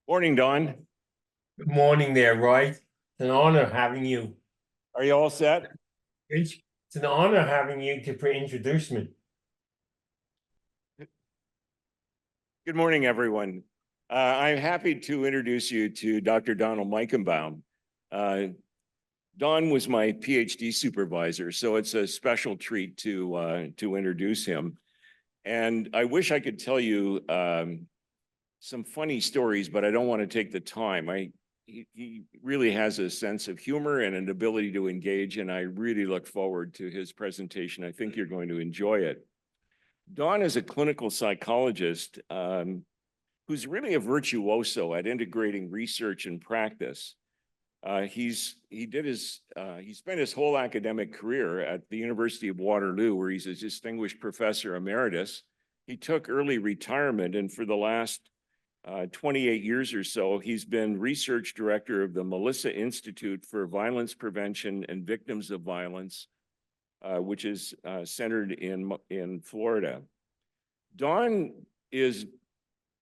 Morning, Don. Good morning there, Roy. It's an honor having you. Are you all set? It's an honor having you to introduce me. Good morning, everyone. I'm happy to introduce you to Dr. Donald Meichenbaum. Don was my PhD supervisor, so it's a special treat to introduce him. And I wish I could tell you some funny stories, but I don't want to take the time. He really has a sense of humor and an ability to engage, and I really look forward to his presentation. I think you're going to enjoy it. Don is a clinical psychologist who's really a virtuoso at integrating research and practice. He spent his whole academic career at the University of Waterloo, where he's a distinguished professor emeritus. He took early retirement, and for the last 28 years or so, he's been research director of the Melissa Institute for Violence Prevention and Victims of Violence, which is centered in Florida. Don is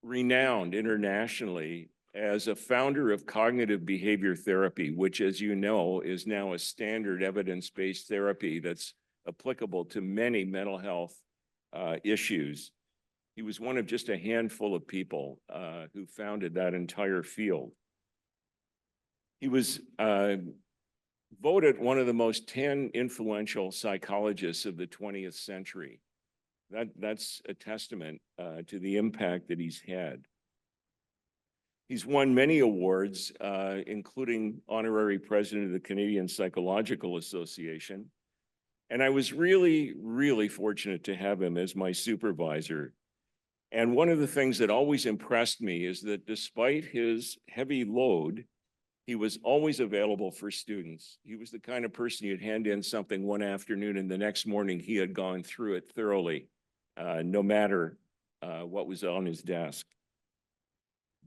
renowned internationally as a founder of cognitive behavior therapy, which, as you know, is now a standard evidence-based therapy that's applicable to many mental health issues. He was one of just a handful of people who founded that entire field. He was voted one of the most 10 influential psychologists of the 20th century. That's a testament to the impact that he's had. He's won many awards, including honorary president of the Canadian Psychological Association. And I was really, really fortunate to have him as my supervisor. And one of the things that always impressed me is that despite his heavy load, he was always available for students. He was the kind of person you'd hand in something one afternoon and the next morning he had gone through it thoroughly, no matter what was on his desk.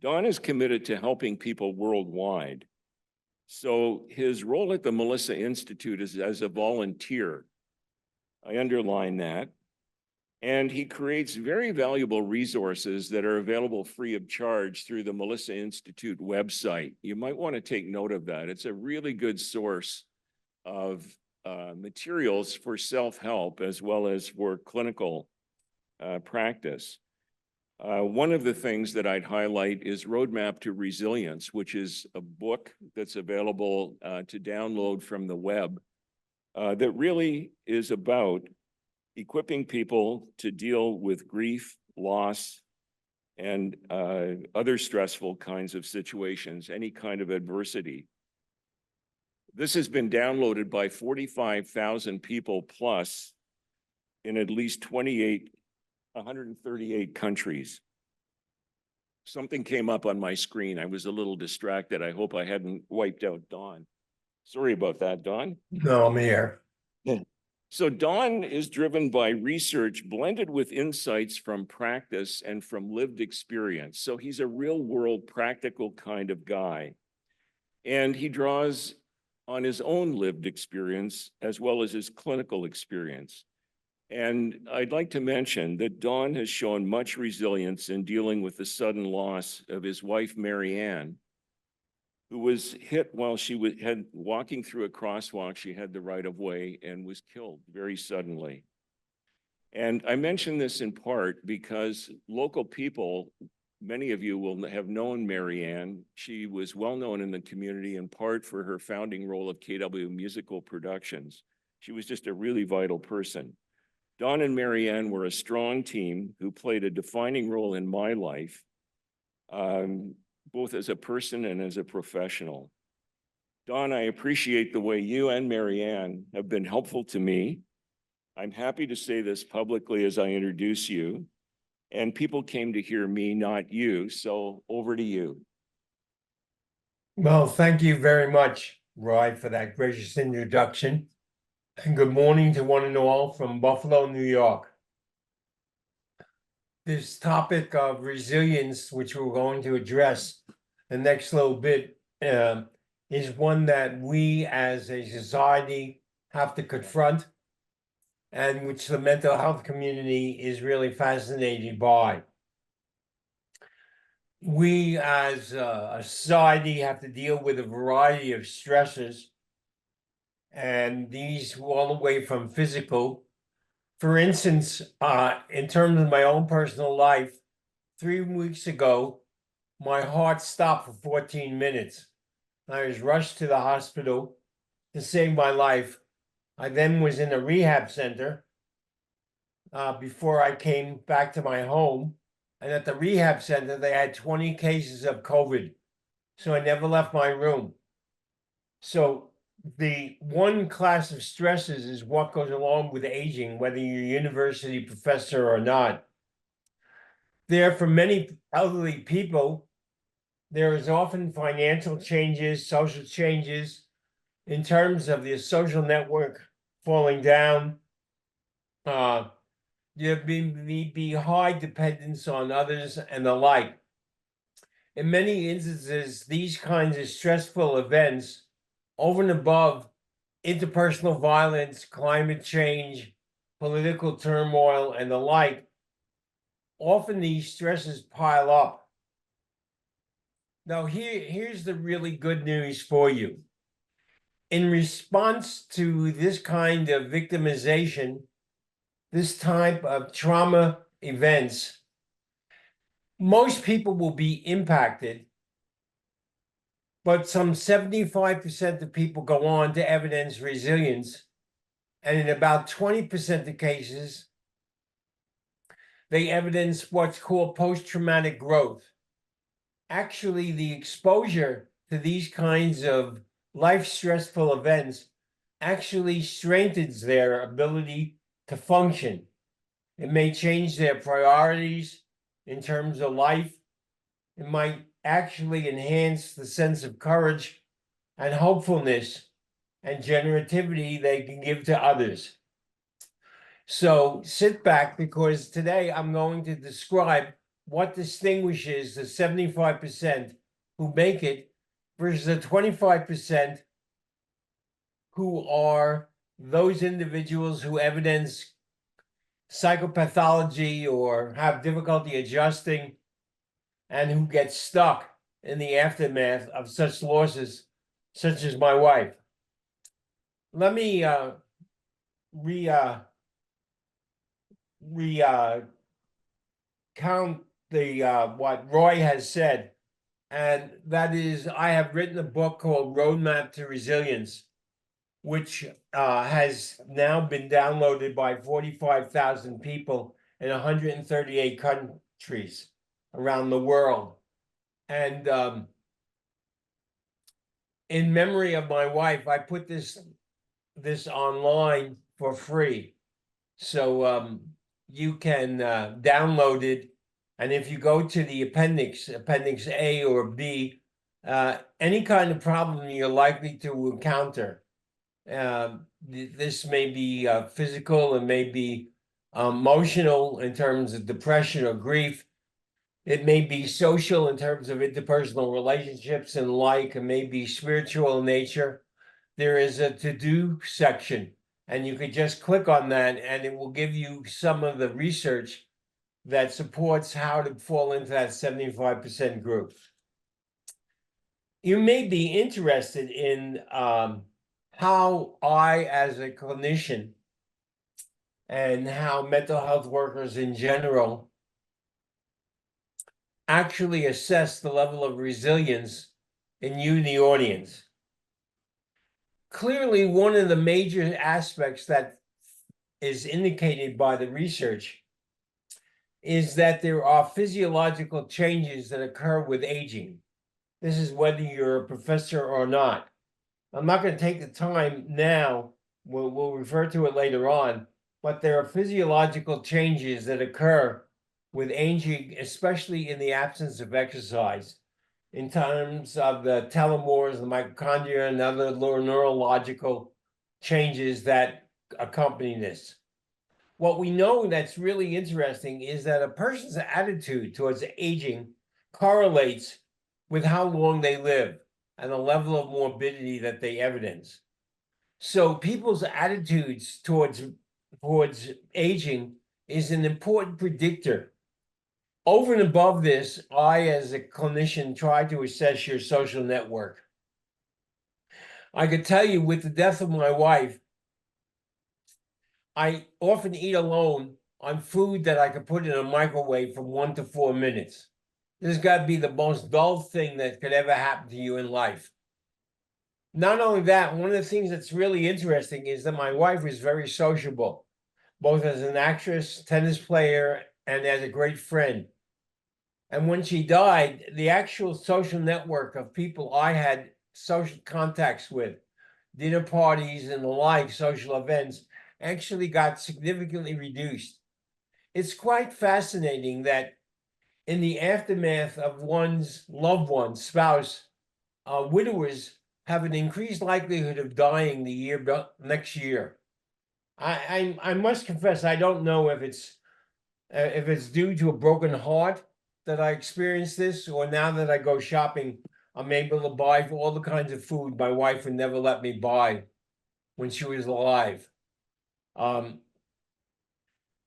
Don is committed to helping people worldwide. So his role at the Melissa Institute is as a volunteer. I underline that. And he creates very valuable resources that are available free of charge through the Melissa Institute website. You might want to take note of that. It's a really good source of materials for self-help as well as for clinical practice. One of the things that I'd highlight is Roadmap to Resilience, which is a book that's available to download from the web that really is about equipping people to deal with grief, loss, and other stressful kinds of situations, any kind of adversity. This has been downloaded by 45,000 people plus in at least 138 countries. Something came up on my screen. I was a little distracted. I hope I hadn't wiped out Don. Sorry about that, Don. No, I'm here. So Don is driven by research blended with insights from practice and from lived experience. So he's a real world practical kind of guy. And he draws on his own lived experience as well as his clinical experience. And I'd like to mention that Don has shown much resilience in dealing with the sudden loss of his wife, Mary Ann, who was hit while she had walking through a crosswalk. She had the right of way and was killed very suddenly. And I mention this in part because local people, many of you will have known Mary Ann. She was well known in the community in part for her founding role of KW Musical Productions. She was just a really vital person. Don and Mary Ann were a strong team who played a defining role in my life, both as a person and as a professional. Don, I appreciate the way you and Mary Ann have been helpful to me. I'm happy to say this publicly as I introduce you, and people came to hear me, not you, so over to you. Well, thank you very much, Roy, for that gracious introduction. And good morning to one and all from Buffalo, New York. This topic of resilience, which we're going to address the next little bit, is one that we as a society have to confront, and which the mental health community is really fascinated by. we as a society have to deal with a variety of stressors, and these all the way from physical. For instance, in terms of my own personal life, 3 weeks ago, my heart stopped for 14 minutes. I was rushed to the hospital to save my life. I then was in a rehab center before I came back to my home. And at the rehab center, they had 20 cases of COVID. So I never left my room. So the one class of stresses is what goes along with aging, whether you're a university professor or not. There, for many elderly people, there is often financial changes, social changes in terms of the social network falling down. There be high dependence on others and the like. In many instances, these kinds of stressful events, over and above interpersonal violence, climate change, political turmoil, and the like, often these stresses pile up. Now, here's the really good news for you. In response to this kind of victimization, this type of trauma events, most people will be impacted, but some 75% of people go on to evidence resilience. And in about 20% of cases, they evidence what's called post-traumatic growth. Actually, the exposure to these kinds of life stressful events actually strengthens their ability to function. It may change their priorities in terms of life. It might actually enhance the sense of courage and hopefulness and generativity they can give to others. So sit back, because today I'm going to describe what distinguishes the 75% who make it versus the 25% who are those individuals who evidence psychopathology or have difficulty adjusting and who get stuck in the aftermath of such losses, such as my wife. Let me count the what Roy has said, and that is, I have written a book called Roadmap to Resilience, which has now been downloaded by 45,000 people in 138 countries around the world. And in memory of my wife, I put this online for free. So you can download it. And if you go to the appendix A or B, any kind of problem you're likely to encounter, this may be physical, it may be emotional in terms of depression or grief. It may be social in terms of interpersonal relationships and like, it may be spiritual in nature. There is a to-do section, and you could just click on that and it will give you some of the research that supports how to fall into that 75% group. You may be interested in how I, as a clinician, and how mental health workers in general actually assess the level of resilience in you, the audience. Clearly, one of the major aspects that is indicated by the research is that there are physiological changes that occur with aging. This is whether you're a professor or not. I'm not going to take the time now, we'll refer to it later on, but there are physiological changes that occur with aging, especially in the absence of exercise, in terms of the telomeres, the mitochondria, and other neurological changes that accompany this. What we know that's really interesting is that a person's attitude towards aging correlates with how long they live and the level of morbidity that they evidence. So people's attitudes towards aging is an important predictor Over and above this, I, as a clinician, try to assess your social network. I could tell you with the death of my wife, I often eat alone on food that I could put in a microwave from 1 to 4 minutes. This has got to be the most dull thing that could ever happen to you in life. Not only that, one of the things that's really interesting is that my wife was very sociable, both as an actress, tennis player, and as a great friend. And when she died, the actual social network of people I had social contacts with, dinner parties and the like, social events, actually got significantly reduced. It's quite fascinating that in the aftermath of one's loved one, spouse, widowers have an increased likelihood of dying the next year. I must confess, I don't know if it's due to a broken heart that I experienced this, or now that I go shopping, I'm able to buy all the kinds of food my wife would never let me buy when she was alive.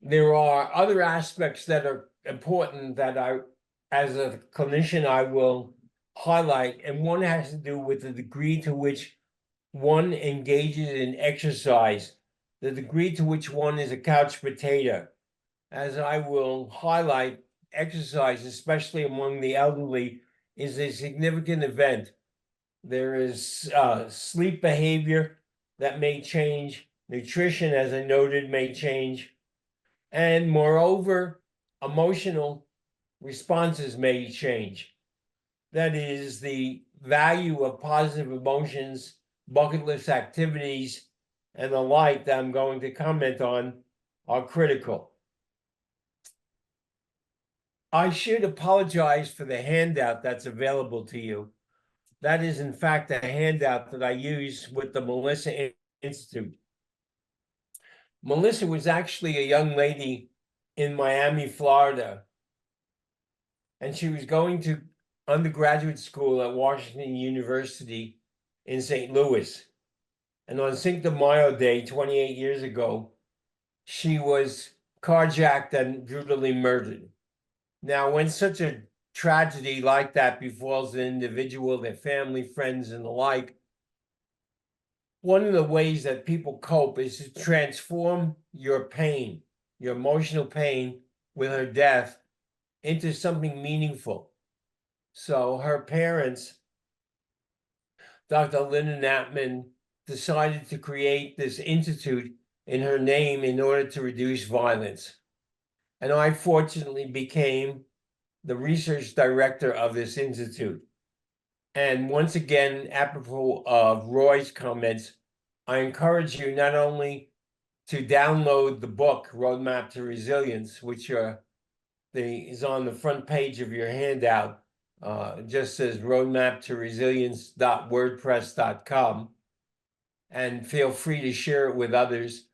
There are other aspects that are important that I, as a clinician, I will highlight, and one has to do with the degree to which one engages in exercise, the degree to which one is a couch potato. As I will highlight, exercise, especially among the elderly, is a significant event. There is sleep behavior that may change, nutrition, as I noted, may change, and moreover, emotional responses may change. That is, the value of positive emotions, bucket list activities, and the like that I'm going to comment on are critical. I should apologize for the handout that's available to you. That is, in fact, a handout that I use with the Melissa Institute. Melissa was actually a young lady in Miami, Florida, and she was going to undergraduate school at Washington University in St. Louis. And on Cinco de Mayo Day, 28 years ago, she was carjacked and brutally murdered. Now, when such a tragedy like that befalls an individual, their family, friends, and the like, one of the ways that people cope is to transform your pain, your emotional pain with her death, into something meaningful. So her parents, Dr. Linda Knappman, decided to create this institute in her name in order to reduce violence. And I fortunately became the research director of this institute. And once again, apropos of Roy's comments, I encourage you not only to download the book, Roadmap to Resilience, which is on the front page of your handout. It just says roadmaptoresilience.wordpress.com, and feel free to share it with others.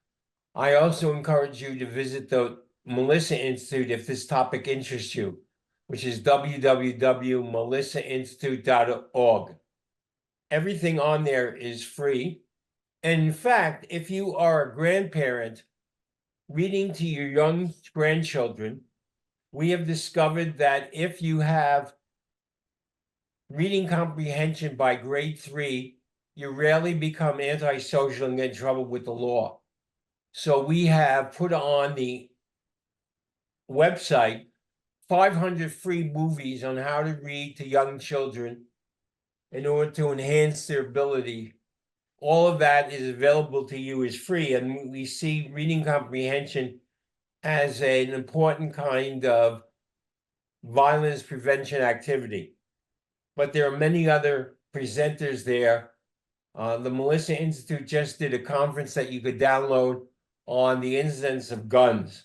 I also encourage you to visit the Melissa Institute if this topic interests you, which is www.melissainstitute.org. Everything on there is free. And in fact, if you are a grandparent reading to your young grandchildren, we have discovered that if you have reading comprehension by grade 3, you rarely become antisocial and get in trouble with the law. So we have put on the website 500 free movies on how to read to young children in order to enhance their ability. All of that is available to you as free, and we see reading comprehension as an important kind of violence prevention activity. But there are many other presenters there. The Melissa Institute just did a conference that you could download on the incidence of guns.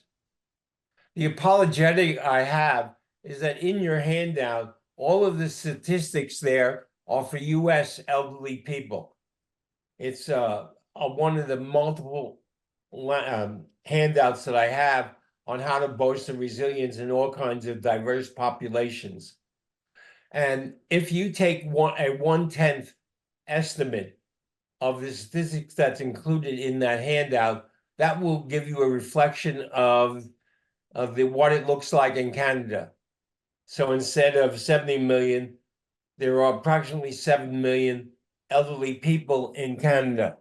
The apologetic I have is that in your handout, all of the statistics there are for U.S. elderly people. It's one of the multiple handouts that I have on how to bolster resilience in all kinds of diverse populations. And if you take a 1/10 estimate of the statistics that's included in that handout, that will give you a reflection of what it looks like in Canada. So instead of 70 million, there are approximately 7 million elderly people in Canada.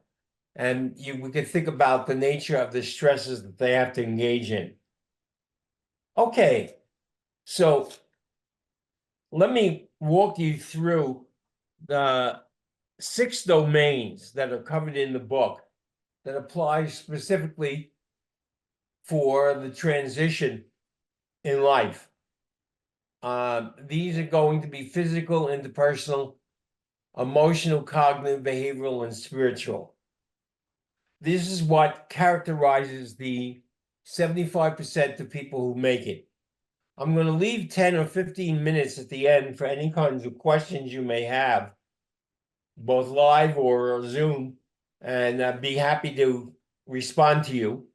And we could think about the nature of the stresses that they have to engage in. Okay, so let me walk you through the 6 domains that are covered in the book that apply specifically for the transition in life. These are going to be physical, interpersonal, emotional, cognitive, behavioral, and spiritual. This is what characterizes the 75% of people who make it. I'm going to leave 10 or 15 minutes at the end for any kinds of questions you may have, both live or Zoom, and I'd be happy to respond to you.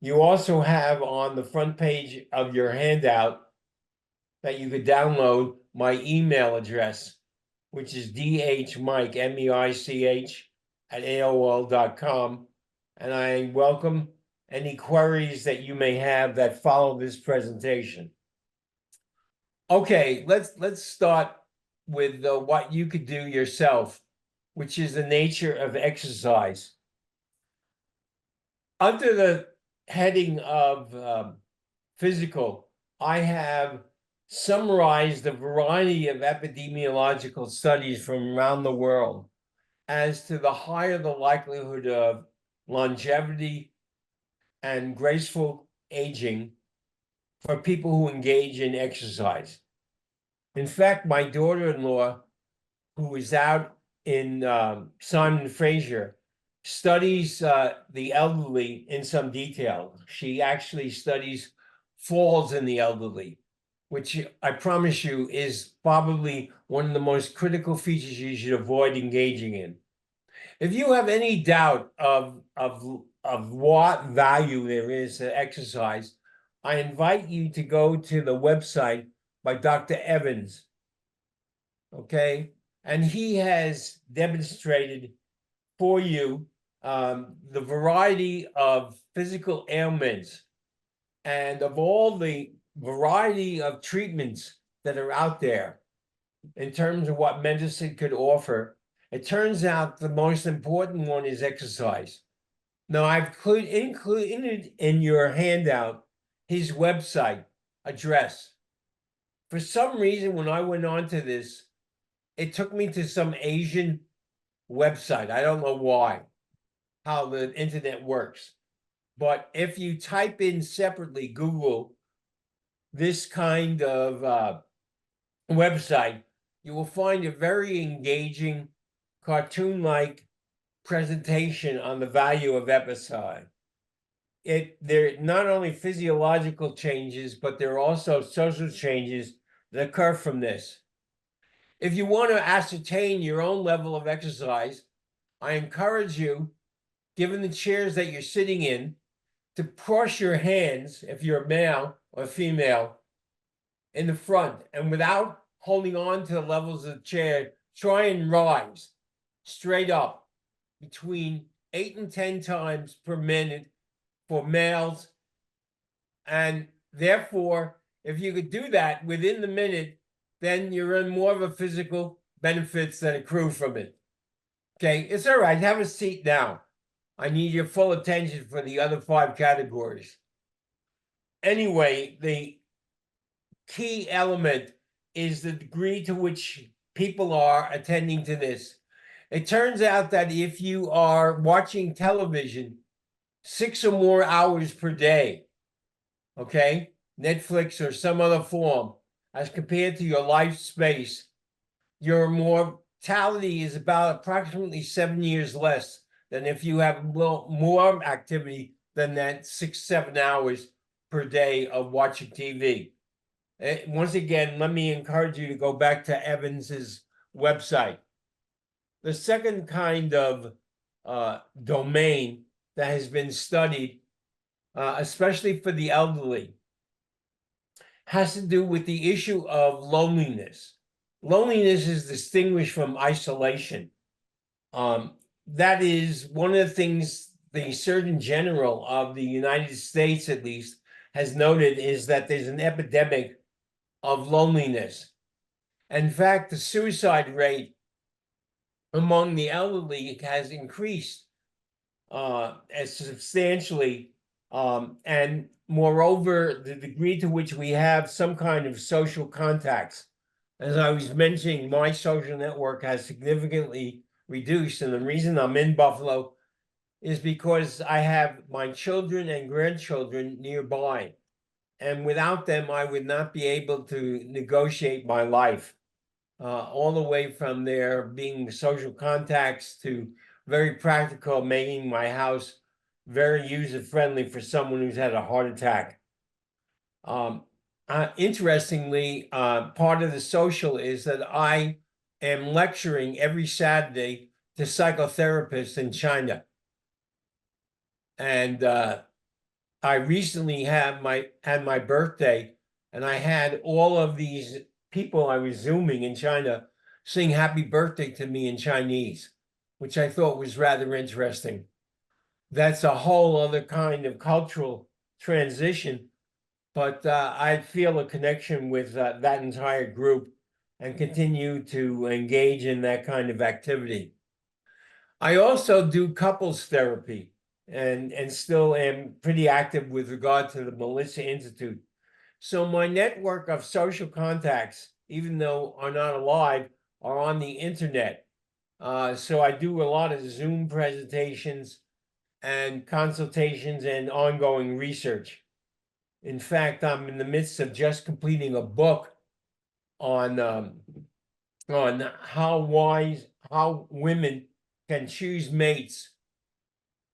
You also have on the front page of your handout that you could download my email address, which is dhmike, M-E-I-C-H, at AOL.com. And I welcome any queries that you may have that follow this presentation. Okay, let's start with what you could do yourself, which is the nature of exercise. Under the heading of physical, I have summarized a variety of epidemiological studies from around the world as to the higher the likelihood of longevity and graceful aging for people who engage in exercise. In fact, my daughter-in-law, who is out in Simon Fraser, studies the elderly in some detail. She actually studies falls in the elderly, which I promise you is probably one of the most critical features you should avoid engaging in. If you have any doubt of what value there is to exercise, I invite you to go to the website by Dr. Evans, okay? And he has demonstrated for you the variety of physical ailments and of all the variety of treatments that are out there in terms of what medicine could offer. It turns out the most important one is exercise. Now, I've included in your handout his website address. For some reason, when I went on to this, it took me to some Asian website. I don't know why, how the internet works. But if you type in separately, Google this kind of website, you will find a very engaging, cartoon-like presentation on the value of exercise. There are not only physiological changes, but there are also social changes that occur from this. If you want to ascertain your own level of exercise, I encourage you, given the chairs that you're sitting in, to cross your hands, if you're male or female, in the front, and without holding on to the levels of the chair, try and rise straight up between 8 and 10 times per minute for males. And therefore, if you could do that within the minute, then you're in more of a physical benefits that accrue from it. Okay, it's all right. Have a seat now. I need your full attention for the other 5 categories. Anyway, the key element is the degree to which people are attending to this. It turns out that if you are watching television 6 or more hours per day, okay, Netflix or some other form, as compared to your life space, your mortality is about approximately 7 years less than if you have more activity than that 6-7 hours per day of watching TV. Once again, let me encourage you to go back to Evans's website. The second kind of domain that has been studied, especially for the elderly, has to do with the issue of loneliness. Loneliness is distinguished from isolation. That is one of the things the Surgeon General of the United States, at least, has noted, is that there's an epidemic of loneliness. In fact, the suicide rate among the elderly has increased as substantially. And moreover, the degree to which we have some kind of social contacts. As I was mentioning, my social network has significantly reduced. And the reason I'm in Buffalo is because I have my children and grandchildren nearby. And without them, I would not be able to negotiate my life. All the way from there being social contacts to very practical, making my house very user-friendly for someone who's had a heart attack. Interestingly, part of the social is that I am lecturing every Saturday to psychotherapists in China. And I recently had my birthday, and I had all of these people I was Zooming in China sing happy birthday to me in Chinese, which I thought was rather interesting. That's a whole other kind of cultural transition, but I feel a connection with that entire group and continue to engage in that kind of activity. I also do couples therapy and still am pretty active with regard to the Melissa Institute. So my network of social contacts, even though are not alive, are on the internet. So I do a lot of Zoom presentations and consultations and ongoing research. In fact, I'm in the midst of just completing a book on how women can choose mates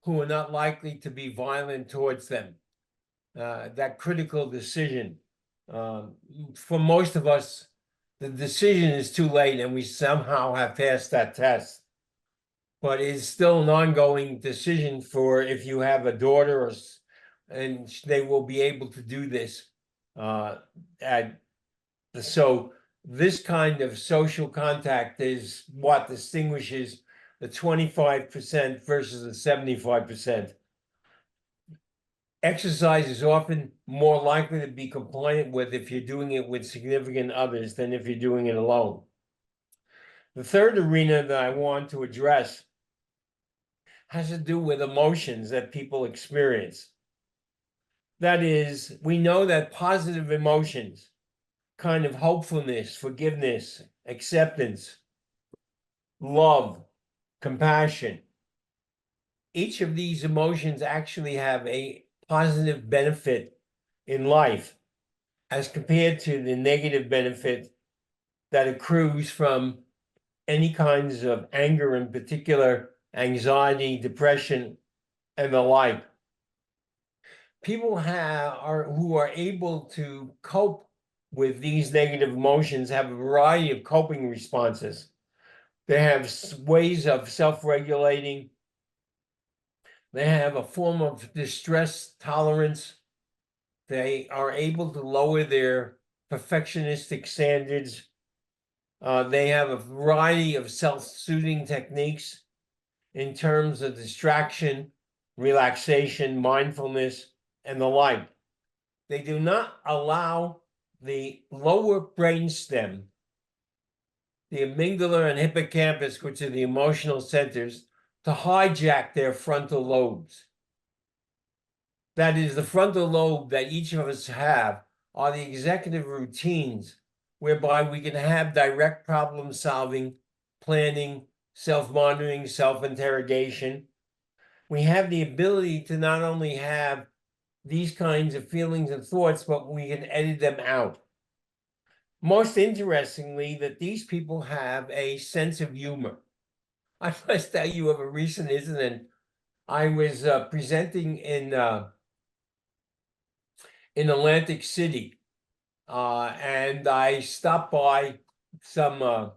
who are not likely to be violent towards them. That critical decision. For most of us, the decision is too late and we somehow have passed that test. But it's still an ongoing decision for if you have a daughter and they will be able to do this. So this kind of social contact is what distinguishes the 25% versus the 75%. Exercise is often more likely to be compliant with if you're doing it with significant others than if you're doing it alone. The third arena that I want to address has to do with emotions that people experience. That is, we know that positive emotions, kind of hopefulness, forgiveness, acceptance, love, compassion, each of these emotions actually have a positive benefit in life as compared to the negative benefit that accrues from any kinds of anger, in particular, anxiety, depression, and the like. People who are able to cope with these negative emotions have a variety of coping responses. They have ways of self-regulating. They have a form of distress tolerance. They are able to lower their perfectionistic standards. They have a variety of self-soothing techniques in terms of distraction, relaxation, mindfulness, and the like. They do not allow the lower brainstem, the amygdala and hippocampus, which are the emotional centers, to hijack their frontal lobes. That is, the frontal lobe that each of us have are the executive routines whereby we can have direct problem solving, planning, self-monitoring, self-interrogation. We have the ability to not only have these kinds of feelings and thoughts, but we can edit them out. Most interestingly, that these people have a sense of humor. I must tell you of a recent incident. I was presenting in Atlantic City, and I stopped by to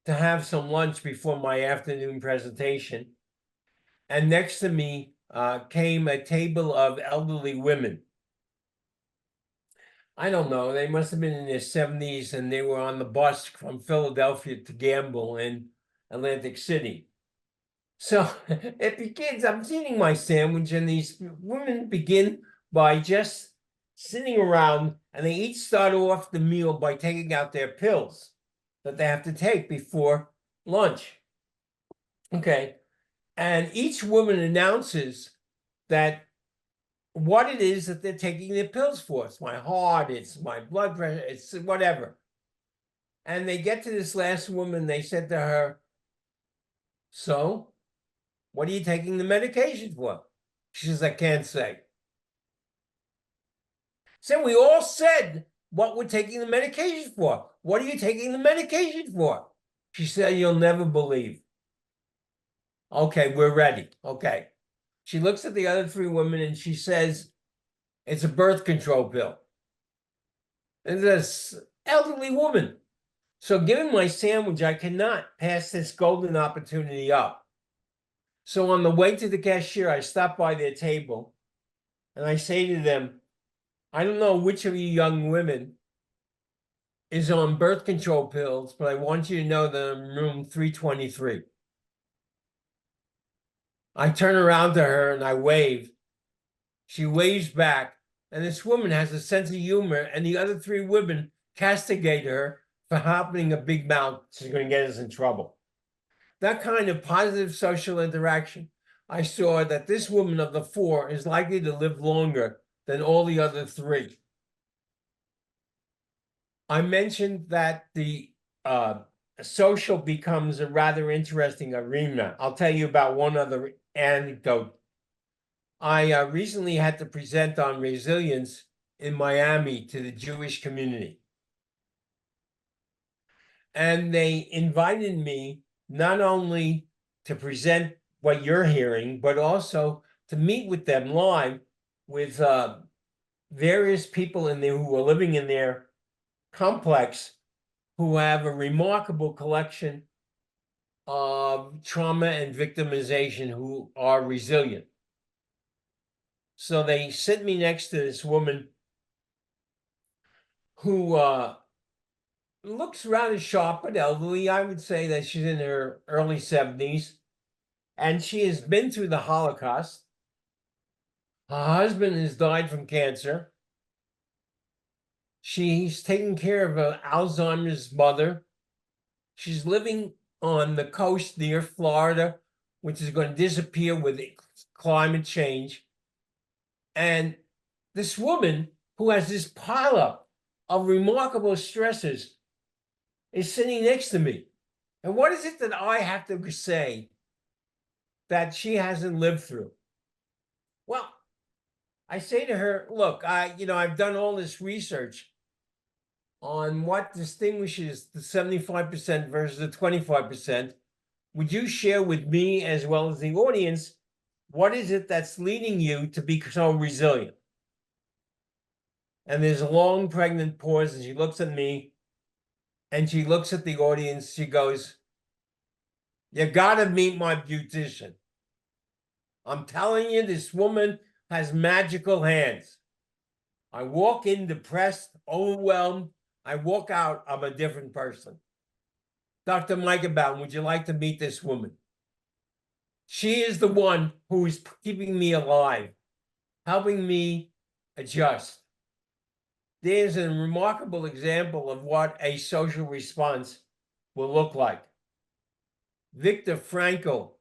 have some lunch before my afternoon presentation. And next to me came a table of elderly women. I don't know, they must have been in their 70s, and they were on the bus from Philadelphia to Gamble in Atlantic City. So it begins, I'm eating my sandwich, and these women begin by just sitting around, and they each start off the meal by taking out their pills that they have to take before lunch. Okay. And each woman announces that what it is that they're taking their pills for. It's my heart, it's my blood pressure, it's whatever. And they get to this last woman, they said to her, "So, what are you taking the medication for?" She says, "I can't say." So we all said what we're taking the medication for. What are you taking the medication for? She said, "You'll never believe." Okay, we're ready. Okay. She looks at the other three women and she says, "It's a birth control pill." And this elderly woman. So given my sandwich, I cannot pass this golden opportunity up. So on the way to the cashier, I stop by their table and I say to them, "I don't know which of you young women is on birth control pills, but I want you to know that I'm in room 323. I turn around to her and I wave. She waves back, and this woman has a sense of humor, and the other three women castigate her for opening a big mouth. She's going to get us in trouble. That kind of positive social interaction, I saw that this woman of the four is likely to live longer than all the other three. I mentioned that the social becomes a rather interesting arena. I'll tell you about one other anecdote. I recently had to present on resilience in Miami to the Jewish community. And they invited me not only to present what you're hearing, but also to meet with them live with various people in there who are living in their complex who have a remarkable collection of trauma and victimization who are resilient. So they sit me next to this woman who looks rather sharp but elderly. I would say that she's in her early 70s, and she has been through the Holocaust. Her husband has died from cancer. She's taking care of an Alzheimer's mother. She's living on the coast near Florida, which is going to disappear with climate change. And this woman who has this pileup of remarkable stressors is sitting next to me. And what is it that I have to say that she hasn't lived through? Well, I say to her, "Look, I've done all this research on what distinguishes the 75% versus the 25%. Would you share with me, as well as the audience, what is it that's leading you to be so resilient?" And there's a long, pregnant pause, and she looks at me, and she looks at the audience. She goes, "You gotta meet my beautician. I'm telling you, this woman has magical hands. I walk in depressed, overwhelmed. I walk out, I'm a different person. Dr. Meichenbaum, would you like to meet this woman? She is the one who is keeping me alive, helping me adjust." There's a remarkable example of what a social response will look like. Viktor Frankl,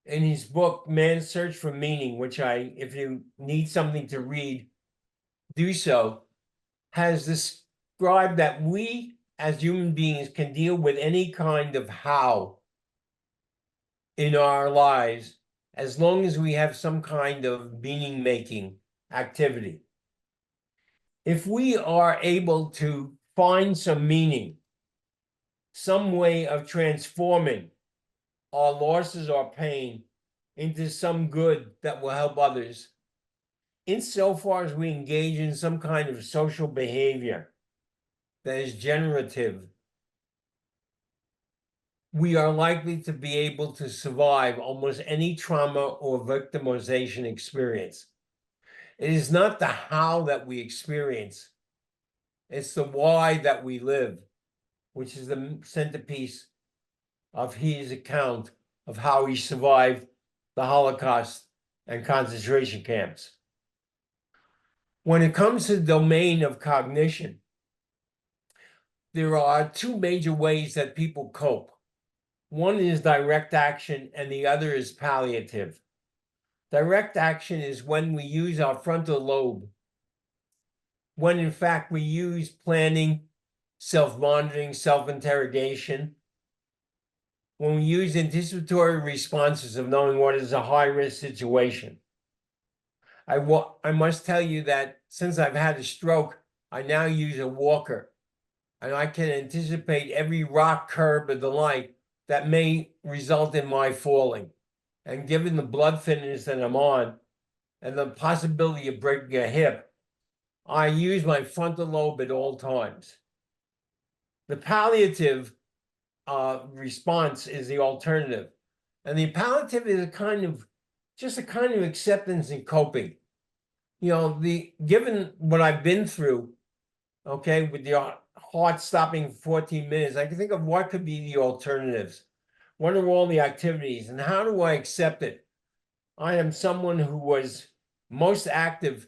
in his book, Man's Search for Meaning, which if you need something to read, do so, has described that we as human beings can deal with any kind of how in our lives as long as we have some kind of meaning-making activity. If we are able to find some meaning, some way of transforming our losses or pain into some good that will help others, insofar as we engage in some kind of social behavior that is generative, we are likely to be able to survive almost any trauma or victimization experience. It is not the how that we experience, it's the why that we live, which is the centerpiece of his account of how he survived the Holocaust and concentration camps. When it comes to the domain of cognition, there are two major ways that people cope. One is direct action and the other is palliative. Direct action is when we use our frontal lobe, when in fact we use planning, self-monitoring, self-interrogation, when we use anticipatory responses of knowing what is a high-risk situation. I must tell you that since I've had a stroke, I now use a walker, and I can anticipate every rock, curb, or the like that may result in my falling. And given the blood thinners that I'm on and the possibility of breaking a hip, I use my frontal lobe at all times. The palliative response is the alternative. And the palliative is just a kind of acceptance and coping. You know, given what I've been through, okay, with the heart stopping for 14 minutes, I can think of what could be the alternatives. What are all the activities and how do I accept it? I am someone who was most active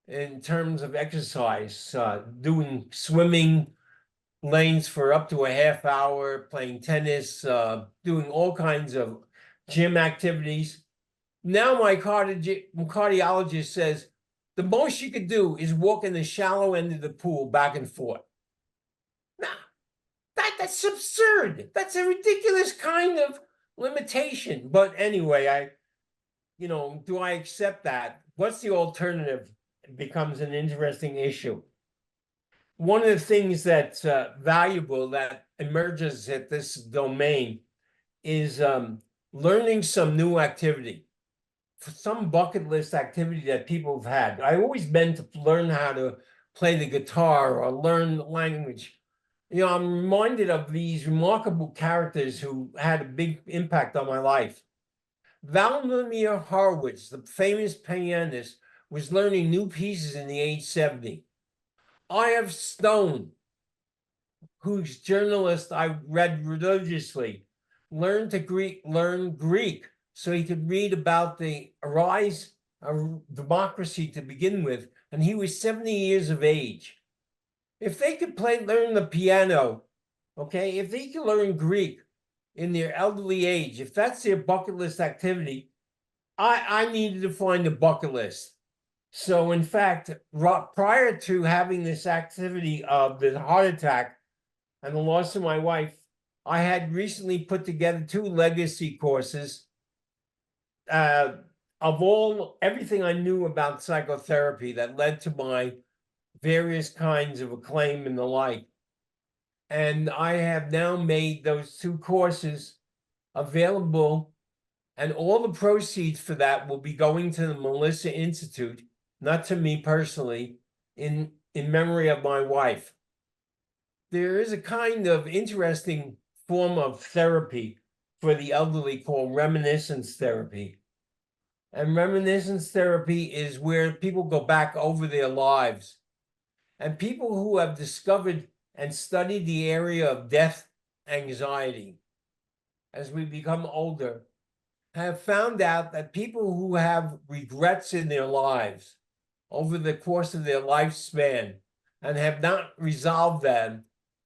in terms of exercise, doing swimming lanes for up to a half hour, playing tennis, doing all kinds of gym activities. Now my cardiologist says the most you could do is walk in the shallow end of the pool back and forth. Now, that's absurd. That's a ridiculous kind of limitation. But anyway, do I accept that? What's the alternative? It becomes an interesting issue. One of the things that's valuable that emerges at this domain is learning some new activity, some bucket list activity that people have had. I've always been to learn how to play the guitar or learn language. I'm reminded of these remarkable characters who had a big impact on my life. Vladimir Horowitz, the famous pianist, was learning new pieces in the age 70. I.F. Stone, whose journalist I read religiously, learn Greek so he could read about the rise of democracy to begin with, and he was 70 years of age. If they could learn the piano, okay, if they could learn Greek in their elderly age, if that's their bucket list activity, I needed to find a bucket list. So in fact, prior to having this activity of the heart attack and the loss of my wife, I had recently put together 2 legacy courses of everything I knew about psychotherapy that led to my various kinds of acclaim and the like. And I have now made those 2 courses available, and all the proceeds for that will be going to the Melissa Institute, not to me personally, in memory of my wife. There is a kind of interesting form of therapy for the elderly called reminiscence therapy. And reminiscence therapy is where people go back over their lives. And people who have discovered and studied the area of death anxiety as we become older have found out that people who have regrets in their lives over the course of their lifespan and have not resolved them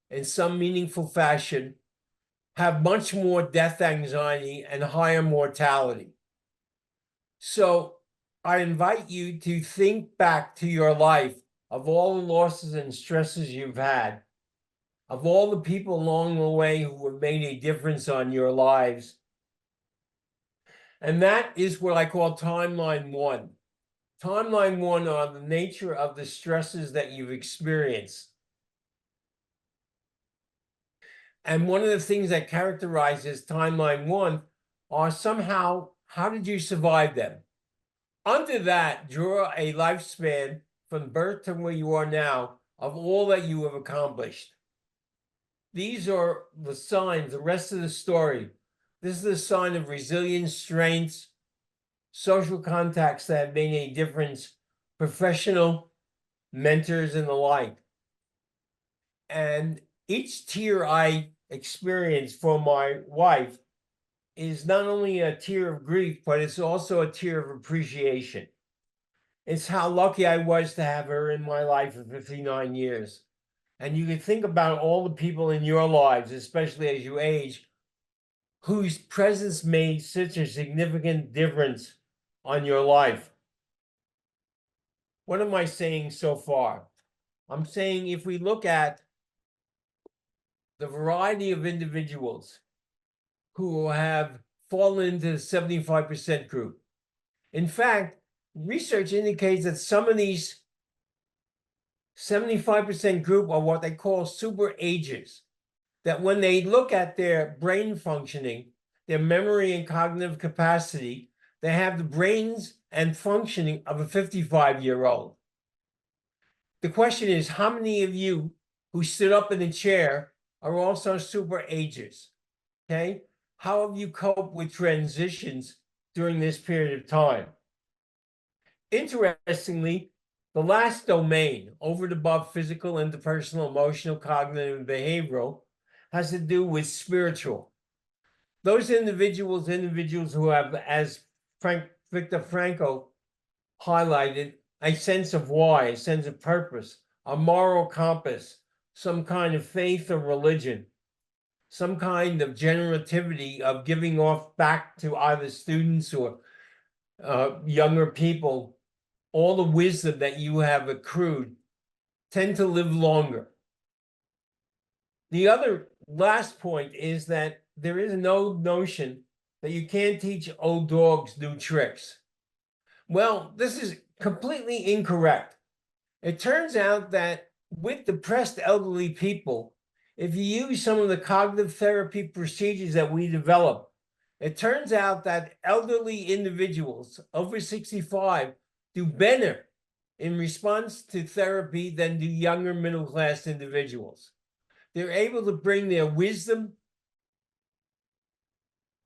in some meaningful fashion have much more death anxiety and higher mortality. So I invite you to think back to your life of all the losses and stresses you've had, of all the people along the way who have made a difference on your lives. And that is what I call timeline 1. Timeline 1 are the nature of the stresses that you've experienced. And one of the things that characterizes timeline 1 are somehow, how did you survive them? Under that, draw a lifespan from birth to where you are now of all that you have accomplished. These are the signs, the rest of the story. This is a sign of resilience, strengths, social contacts that have made a difference, professional mentors and the like. And each tear I experience for my wife is not only a tear of grief, but it's also a tear of appreciation. It's how lucky I was to have her in my life for 59 years. And you can think about all the people in your lives, especially as you age, whose presence made such a significant difference on your life. What am I saying so far? I'm saying if we look at the variety of individuals who have fallen into the 75% group, in fact, research indicates that some of these 75% group are what they call super agers, that when they look at their brain functioning, their memory and cognitive capacity, they have the brains and functioning of a 55-year-old. The question is, how many of you who stood up in a chair are also super agers? Okay? How have you coped with transitions during this period of time? Interestingly, the last domain, over and above physical, interpersonal, emotional, cognitive, and behavioral, has to do with spiritual. Those individuals who have, as Viktor Frankl highlighted, a sense of why, a sense of purpose, a moral compass, some kind of faith or religion, some kind of generativity of giving off back to either students or younger people, all the wisdom that you have accrued, tend to live longer. The other last point is that there is no notion that you can't teach old dogs new tricks. Well, this is completely incorrect. It turns out that with depressed elderly people, if you use some of the cognitive therapy procedures that we develop, it turns out that elderly individuals over 65 do better in response to therapy than do younger middle-class individuals. They're able to bring their wisdom,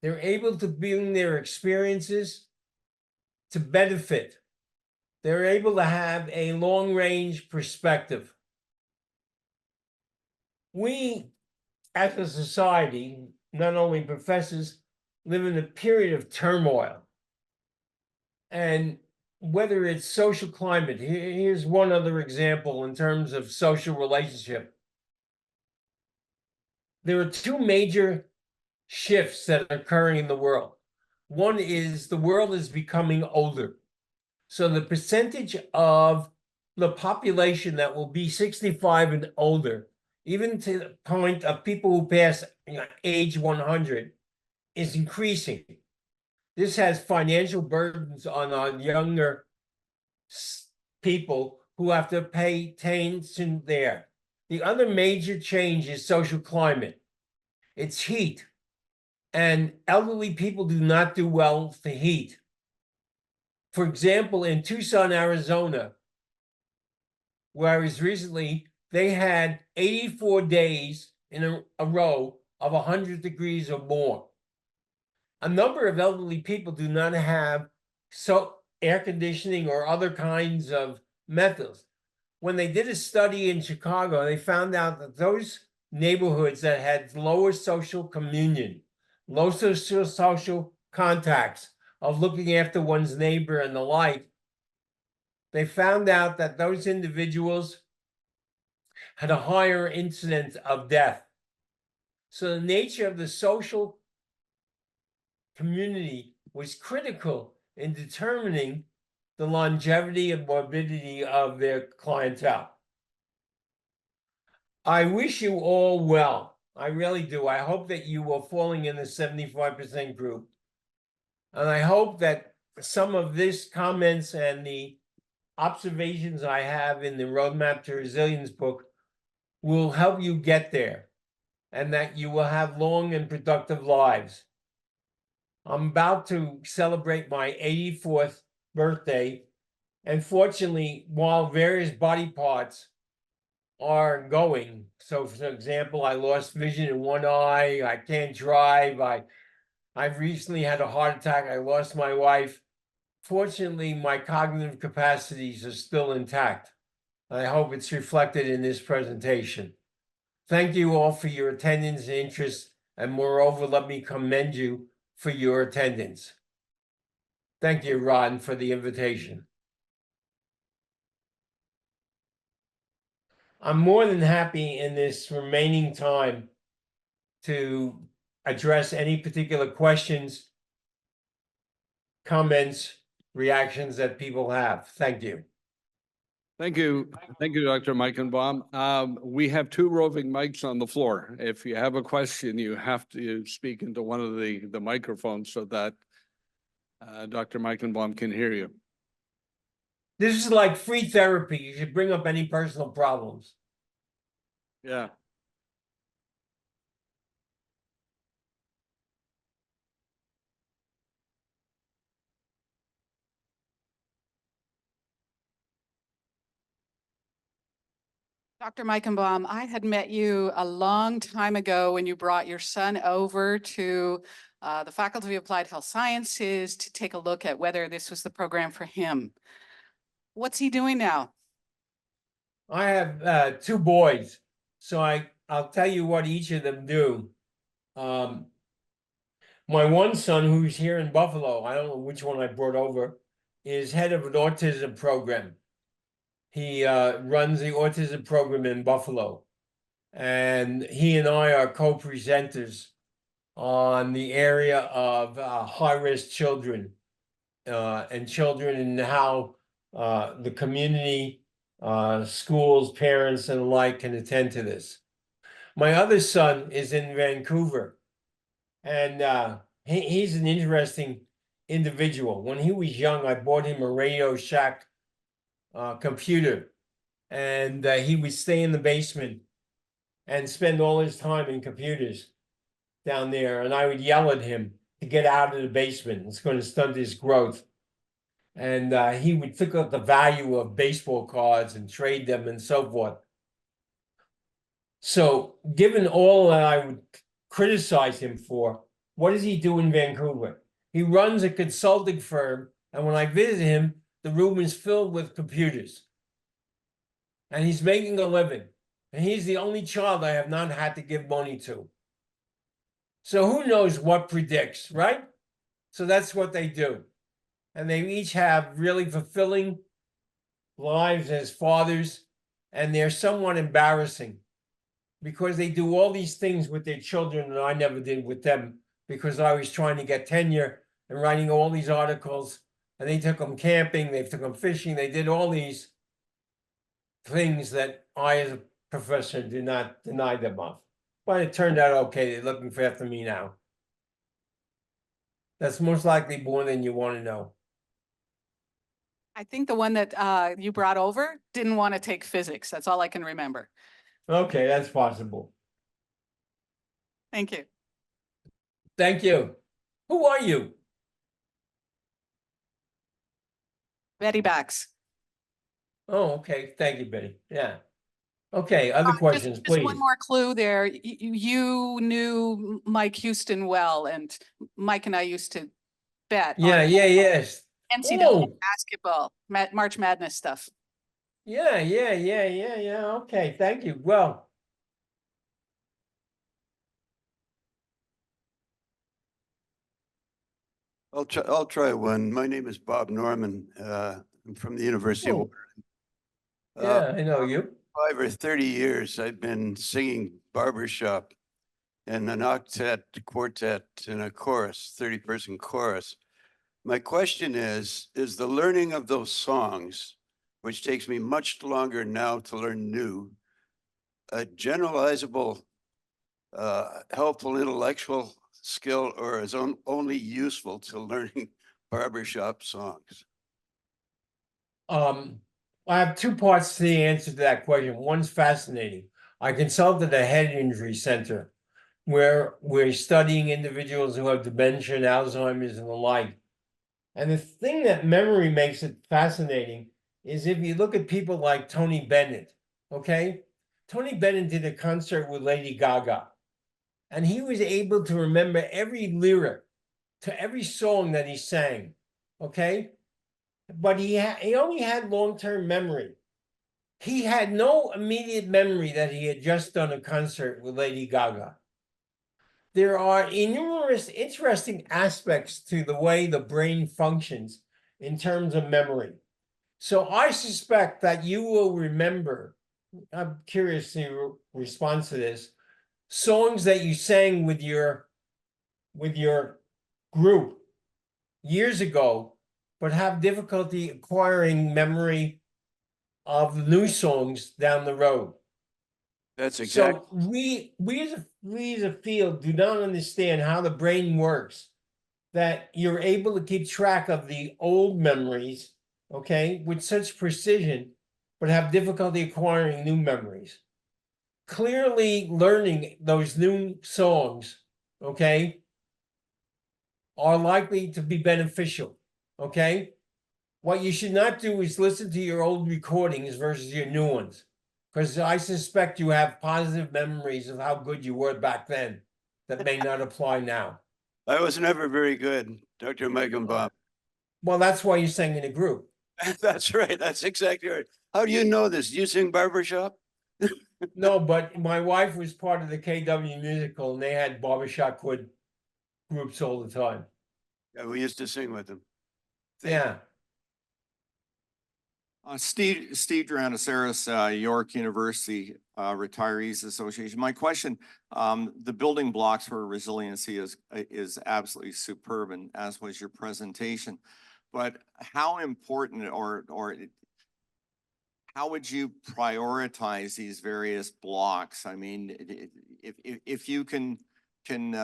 they're able to bring their experiences to benefit. They're able to have a long-range perspective. We, as a society, not only professors, live in a period of turmoil. And whether it's social climate, here's one other example in terms of social relationship. There are two major shifts that are occurring in the world. One is the world is becoming older. So the percentage of the population that will be 65 and older, even to the point of people who pass age 100, is increasing. This has financial burdens on our younger people who have to pay attention there. The other major change is social climate. It's heat. And elderly people do not do well to heat. For example, in Tucson, Arizona, where I was recently, they had 84 days in a row of 100 degrees or more. A number of elderly people do not have air conditioning or other kinds of methods. When they did a study in Chicago, they found out that those neighborhoods that had lower social communion, low social contacts of looking after one's neighbor and the like, they found out that those individuals had a higher incidence of death. So the nature of the social community was critical in determining the longevity and morbidity of their clientele. I wish you all well. I really do. I hope that you are falling in the 75% group. And I hope that some of these comments and the observations I have in the Roadmap to Resilience book will help you get there, and that you will have long and productive lives. I'm about to celebrate my 84th birthday, and fortunately, while various body parts are going, so for example, I lost vision in one eye, I can't drive, I've recently had a heart attack, I lost my wife. Fortunately, my cognitive capacities are still intact. I hope it's reflected in this presentation. Thank you all for your attendance and interest, and moreover, let me commend you for your attendance. Thank you, Ron, for the invitation. I'm more than happy in this remaining time to address any particular questions, comments, reactions that people have. Thank you. Thank you. Thank you, Dr. Meichenbaum. We have two roving mics on the floor. If you have a question, you have to speak into one of the microphones so that Dr. Meichenbaum can hear you. This is like free therapy. You should bring up any personal problems. Yeah. Dr. Meichenbaum, I had met you a long time ago when you brought your son over to the Faculty of Applied Health Sciences to take a look at whether this was the program for him. What's he doing now? I have two boys, so I'll tell you what each of them do. My one son, who's here in Buffalo, I don't know which one I brought over, is head of an autism program. He runs the autism program in Buffalo, and he and I are co-presenters on the area of high-risk children and children and how the community, schools, parents, and the like can attend to this. My other son is in Vancouver, and he's an interesting individual. When he was young, I bought him a Radio Shack computer, and he would stay in the basement and spend all his time in computers down there. And I would yell at him to get out of the basement. It's going to stunt his growth. And he would think of the value of baseball cards and trade them and so forth. So given all that I would criticize him for, what does he do in Vancouver? He runs a consulting firm, and when I visit him, the room is filled with computers. And he's making a living. And he's the only child I have not had to give money to. So who knows what predicts, right? So that's what they do. And they each have really fulfilling lives as fathers, and they're somewhat embarrassing because they do all these things with their children that I never did with them because I was trying to get tenure and writing all these articles, and they took them camping, they took them fishing, they did all these things that I, as a professor, did not deny them of. But it turned out okay. They're looking for after me now. That's most likely more than you want to know. I think the one that you brought over didn't want to take physics. That's all I can remember. Okay, that's possible. Thank you. Thank you. Who are you? Betty Bax. Oh, okay. Thank you, Betty. Yeah. Okay, other questions, Just please. one more clue there. You knew Mike Houston well, and Mike and I used to bet Yeah, on yes. NCAA Oh. basketball, March Madness stuff. Yeah. Okay, thank you. Well, I'll try one. My name is Bob Norman. I'm from the University of oh, Waterloo. yeah, I know you. 5 or 30 years, I've been singing barbershop and an octet, quartet, and a chorus, 30-person chorus. My question is the learning of those songs, which takes me much longer now to learn new, a generalizable, helpful intellectual skill, or is only useful to learning barbershop songs? I have two parts to the answer to that question. One's fascinating. I consulted a head injury center where we're studying individuals who have dementia and Alzheimer's and the like. And the thing that memory makes it fascinating is if you look at people like Tony Bennett, okay? Tony Bennett did a concert with Lady Gaga, and he was able to remember every lyric to every song that he sang, okay? But he only had long-term memory. He had no immediate memory that he had just done a concert with Lady Gaga. There are numerous interesting aspects to the way the brain functions in terms of memory. So I suspect that you will remember I'm curious to your response to this. Songs that you sang with your group years ago, but have difficulty acquiring memory of the new songs down the road. That's exactly, So we as a field do not understand how the brain works, that you're able to keep track of the old memories, okay, with such precision, but have difficulty acquiring new memories. Clearly learning those new songs, okay, are likely to be beneficial, okay? What you should not do is listen to your old recordings versus your new ones, because I suspect you have positive memories of how good you were back then that may not apply now. I was never very good, Dr. Meichenbaum. Well, that's why you sang in a group. That's right. That's exactly right. How do you know this? Do you sing barbershop? No, but my wife was part of the KW musical and they had barbershop groups all the time. Yeah, we used to sing with them. Yeah. Steve Duranasaris, York University Retirees Association. My question, the building blocks for resiliency is absolutely superb, and as was your presentation. But how important or how would you prioritize these various blocks? I mean, if you can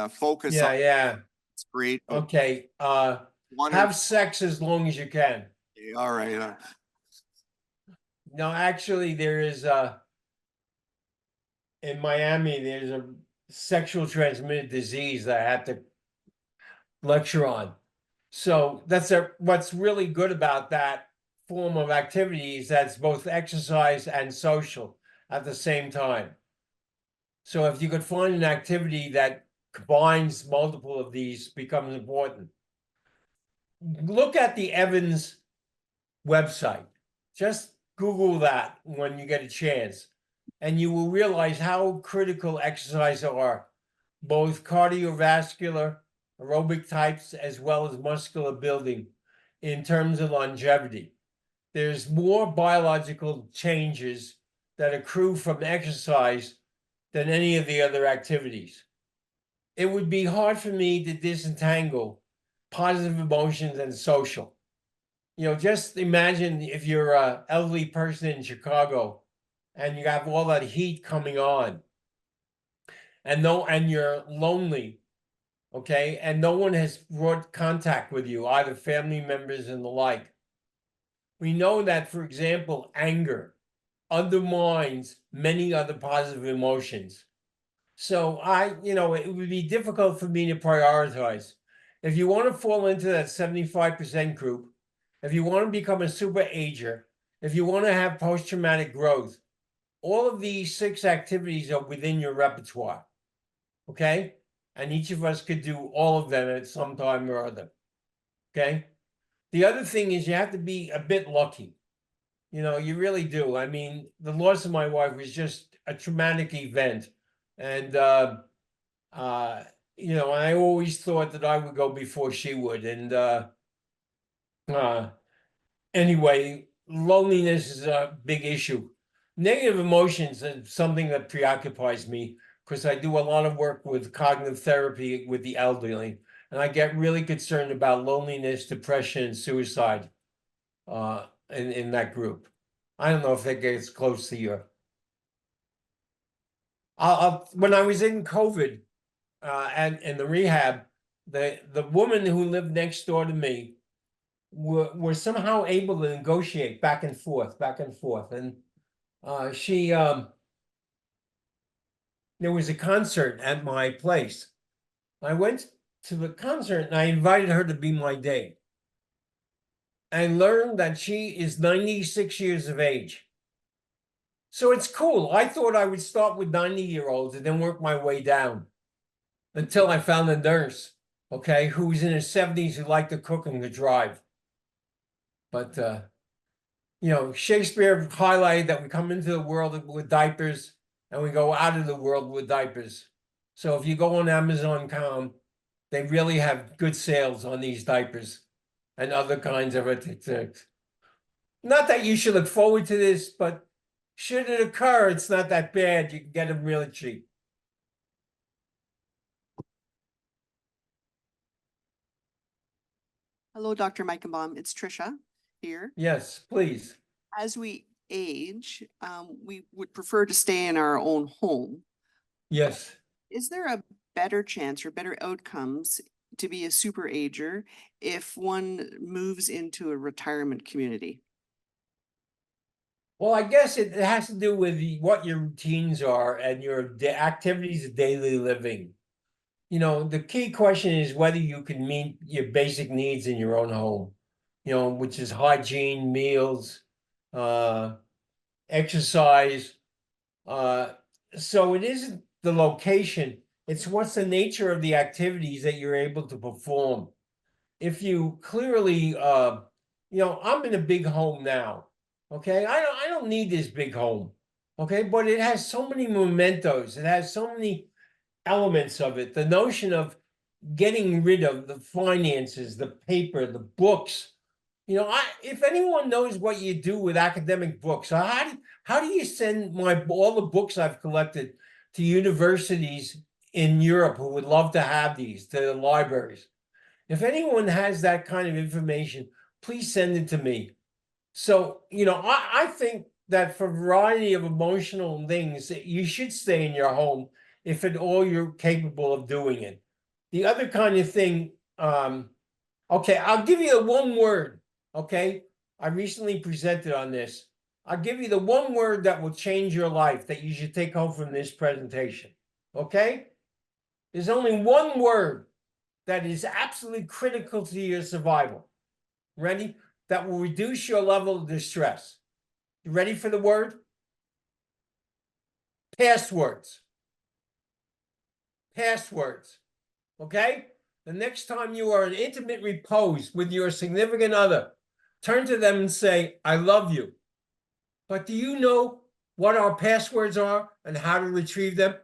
focus Yeah, on yeah. it's great. but Okay. one or- Have sex as long as you can. all right. No, actually, there is in Miami, there's a sexual transmitted disease that I have to lecture on. So what's really good about that form of activity is that it's both exercise and social at the same time. So if you could find an activity that combines multiple of these, becomes important. Look at the Evans website. Just Google that when you get a chance, and you will realize how critical exercise are, both cardiovascular, aerobic types, as well as muscular building in terms of longevity. There's more biological changes that accrue from exercise than any of the other activities. It would be hard for me to disentangle positive emotions and social. You know, just imagine if you're an elderly person in Chicago and you have all that heat coming on and you're lonely, okay, and no one has brought contact with you, either family members and the like. We know that, for example, anger undermines many other positive emotions. So it would be difficult for me to prioritize. If you want to fall into that 75% group, if you want to become a super ager, if you want to have post-traumatic growth, all of these 6 activities are within your repertoire. Okay? And each of us could do all of them at some time or other. Okay? The other thing is you have to be a bit lucky. You know, you really do. I mean, the loss of my wife was just a traumatic event. And I always thought that I would go before she would. And anyway, loneliness is a big issue. Negative emotions is something that preoccupies me because I do a lot of work with cognitive therapy with the elderly, and I get really concerned about loneliness, depression, and suicide in that group. I don't know if that gets close to your. When I was in COVID and in the rehab, the woman who lived next door to me were somehow able to negotiate back and forth, and she there was a concert at my place. I went to the concert and I invited her to be my date. I learned that she is 96 years of age. So it's cool. I thought I would start with 90-year-olds and then work my way down until I found a nurse, okay, who was in her 70s who liked to cook and to drive. But, Shakespeare highlighted that we come into the world with diapers and we go out of the world with diapers. So if you go on Amazon.com, they really have good sales on these diapers and other kinds of it. Not that you should look forward to this, but Should it occur, it's not that bad. You can get them really cheap. Hello, Dr. Meichenbaum. It's Trisha here. Yes, please. As we age, we would prefer to stay in our own home. Yes. Is there a better chance or better outcomes to be a super ager if one moves into a retirement community? Well, I guess it has to do with what your routines are and your activities of daily living. You know, the key question is whether you can meet your basic needs in your own home, you know, which is hygiene, meals, exercise. So it isn't the location, it's what's the nature of the activities that you're able to perform. If you clearly, you know, I'm in a big home now. Okay, I don't need this big home. Okay, but it has so many mementos. It has so many elements of it. The notion of getting rid of the finances, the paper, the books. You know, if anyone knows what you do with academic books, how do you send all the books I've collected to universities in Europe who would love to have these, to the libraries? If anyone has that kind of information, please send it to me. So, you know, I think that for a variety of emotional things, that you should stay in your home if at all you're capable of doing it. The other kind of thing, okay, I'll give you the one word, okay? I recently presented on this. I'll give you the one word that will change your life that you should take home from this presentation, okay? There's only one word that is absolutely critical to your survival. Ready? That will reduce your level of distress. You ready for the word? Passwords. Passwords. Okay? The next time you are in intimate repose with your significant other, turn to them and say, I love you. But do you know what our passwords are and how to retrieve them?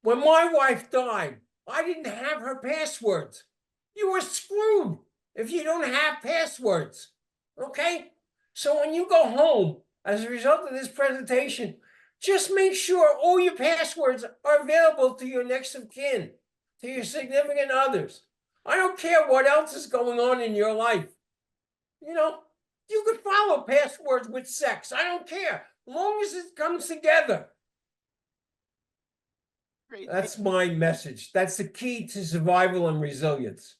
When my wife died, I didn't have her passwords. You were screwed if you don't have passwords, okay? So when you go home, as a result of this presentation, just make sure all your passwords are available to your next of kin, to your significant others. I don't care what else is going on in your life. You know, you could follow passwords with sex. I don't care, as long as it comes together. Great. That's my message. That's the key to survival and resilience.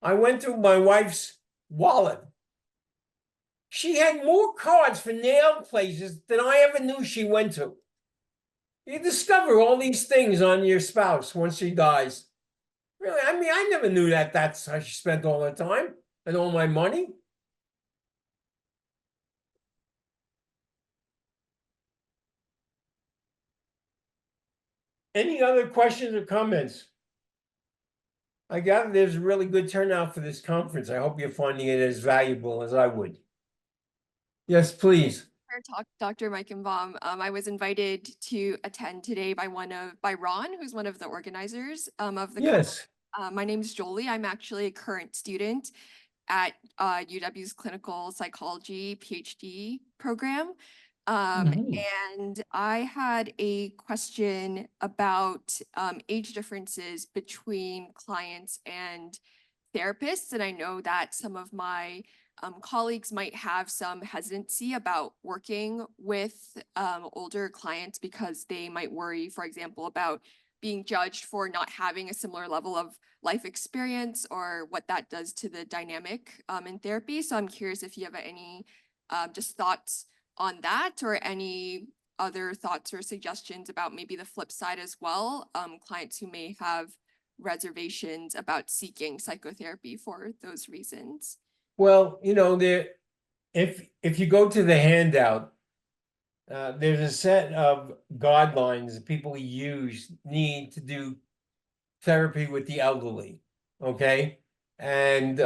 I went through my wife's wallet. She had more cards for nail places than I ever knew she went to. You discover all these things on your spouse once she dies. Really, I mean, I never knew that that's how she spent all her time and all my money. Any other questions or comments? I gather there's a really good turnout for this conference. I hope you're finding it as valuable as I would. Yes, please. Dr. Meichenbaum, I was invited to attend today by Ron, who's one of the organizers of the Yes. my name is Jolie. I'm actually a current student at UW's clinical psychology PhD program. And I had a question about age differences between clients and therapists. And I know that some of my colleagues might have some hesitancy about working with older clients because they might worry, for example, about being judged for not having a similar level of life experience or what that does to the dynamic in therapy. So I'm curious if you have any just thoughts on that or any other thoughts or suggestions about maybe the flip side as well, clients who may have reservations about seeking psychotherapy for those reasons. Well, you know, if you go to the handout, there's a set of guidelines that people need to do therapy with the elderly, okay? And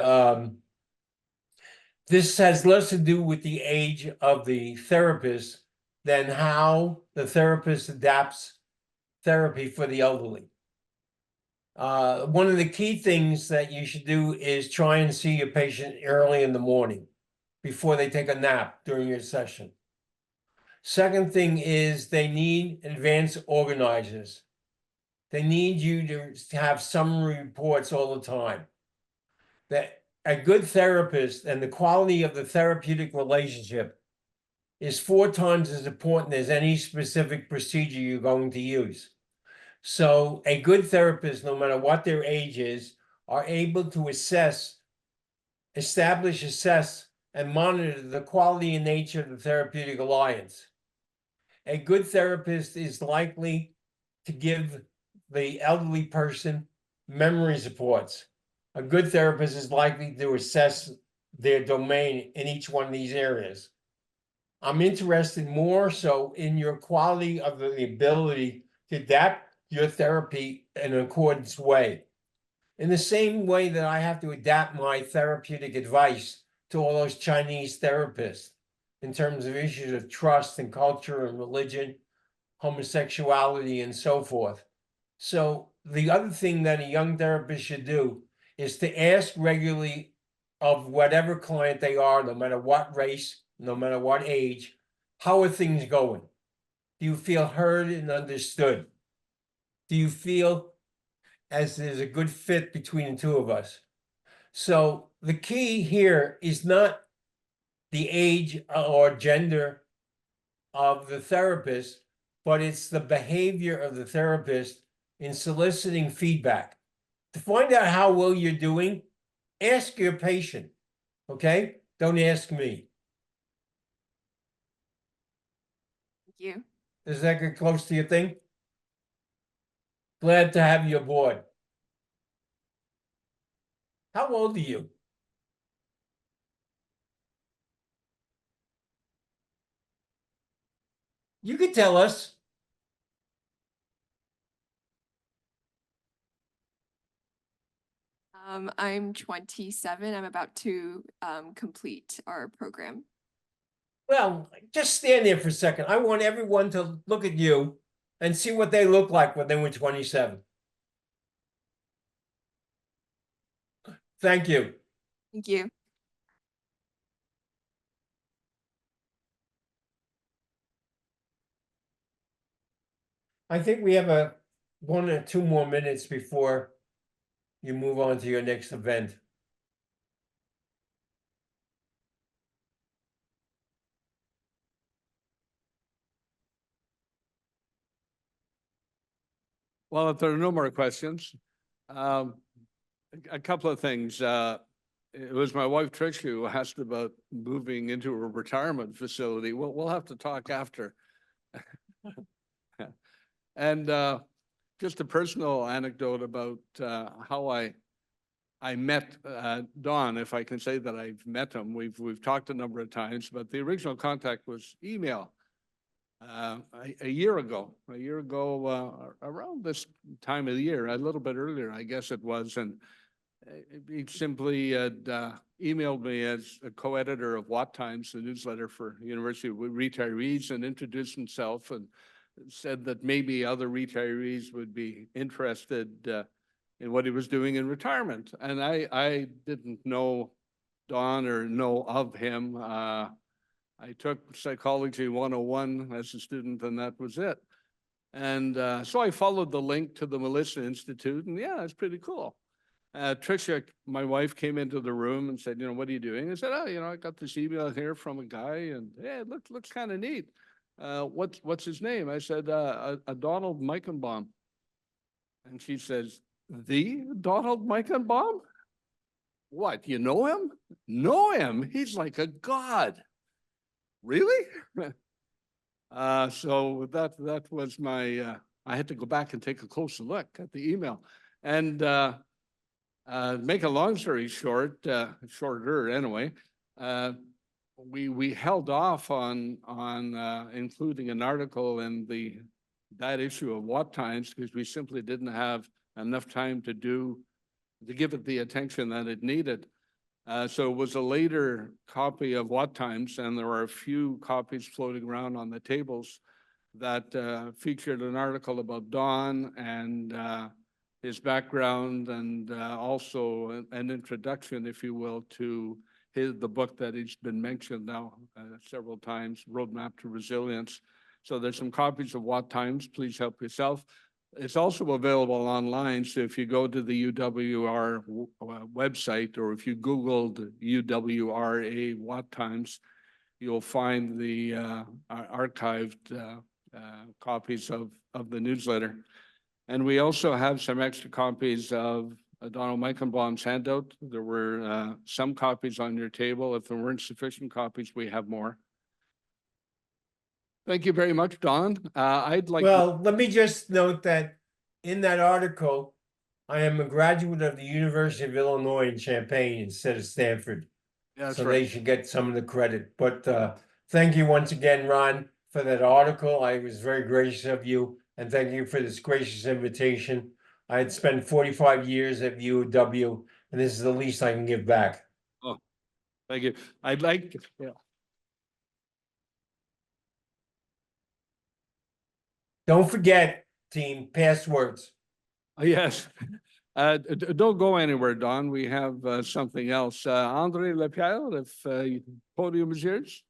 this has less to do with the age of the therapist than how the therapist adapts therapy for the elderly. One of the key things that you should do is try and see your patient early in the morning before they take a nap during your session. Second thing is they need advanced organizers. They need you to have summary reports all the time. That a good therapist and the quality of the therapeutic relationship is 4 times as important as any specific procedure you're going to use. So a good therapist, no matter what their age is, are able to establish, assess, and monitor the quality and nature of the therapeutic alliance. A good therapist is likely to give the elderly person memory supports. A good therapist is likely to assess their domain in each one of these areas. I'm interested more so in your quality of the ability to adapt your therapy in an accordance way. In the same way that I have to adapt my therapeutic advice to all those Chinese therapists in terms of issues of trust and culture and religion, homosexuality, and so forth. So the other thing that a young therapist should do is to ask regularly of whatever client they are, no matter what race, no matter what age, how are things going? Do you feel heard and understood? Do you feel as there's a good fit between the two of us? So the key here is not the age or gender of the therapist, but it's the behavior of the therapist in soliciting feedback. To find out how well you're doing, ask your patient, okay? Don't ask me. Thank you. Does that get close to your thing? Glad to have you aboard. How old are you? You could tell us. I'm 27. I'm about to complete our program. Well, just stand there for a second. I want everyone to look at you and see what they look like when they were 27. Thank you. Thank you. I think we have 1 or 2 more minutes before you move on to your next event. Well, if there are no more questions, a couple of things. It was my wife Tricia who asked about moving into a retirement facility. We'll have to talk after. And just a personal anecdote about how I met Don, if I can say that I've met him. We've talked a number of times, but the original contact was email. A year ago, around this time of the year, a little bit earlier, I guess it was, and he simply had emailed me as a co-editor of What Times, the newsletter for university retirees, and introduced himself and said that maybe other retirees would be interested in what he was doing in retirement. And I didn't know Don or know of him. I took Psychology 101 as a student, and that was it. And so I followed the link to the Melissa Institute, and yeah, it's pretty cool. Tricia, my wife, came into the room and said, what are you doing? I said, I got this email here from a guy, and yeah, it looks kind of neat. What's his name? I said, Donald Meichenbaum. And she says, the Donald Meichenbaum? What, you know him? Know him? He's like a god. Really? So that was my, I had to go back and take a closer look at the email. And make a long story short, shorter anyway, we held off on including an article in that issue of What Times because we simply didn't have enough time to give it the attention that it needed. So it was a later copy of What Times, and there are a few copies floating around on the tables that featured an article about Don and his background and also an introduction, if you will, to the book that he's been mentioned now several times, Roadmap to Resilience. So there's some copies of What Times, please help yourself. It's also available online, so if you go to the UWR website, or if you Googled UWRA What Times, you'll find the archived copies of the newsletter. And we also have some extra copies of Donald Meichenbaum's handout. There were some copies on your table. If there weren't sufficient copies, we have more. Thank you very much, Don. I'd like. Well, let me just note that in that article, I am a graduate of the University of Illinois in Champaign instead of Stanford. That's So right. they should get some of the credit. But thank you once again, Ron, for that article. I was very gracious of you, and thank you for this gracious invitation. I had spent 45 years at UW, and this is the least I can give back. Oh, thank you. I'd like. Yeah. Don't forget, team, passwords. Yes. Don't go anywhere, Don. We have something else. Andre Lepierre, if podium is yours.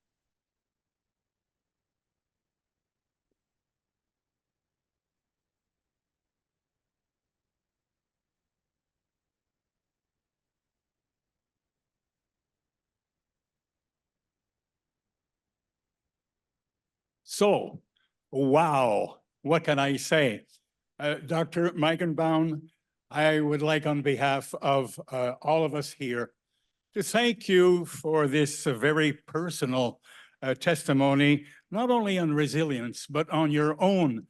So, wow, what can I say? Dr. Meichenbaum, I would like on behalf of all of us here to thank you for this very personal testimony, not only on resilience, but on your own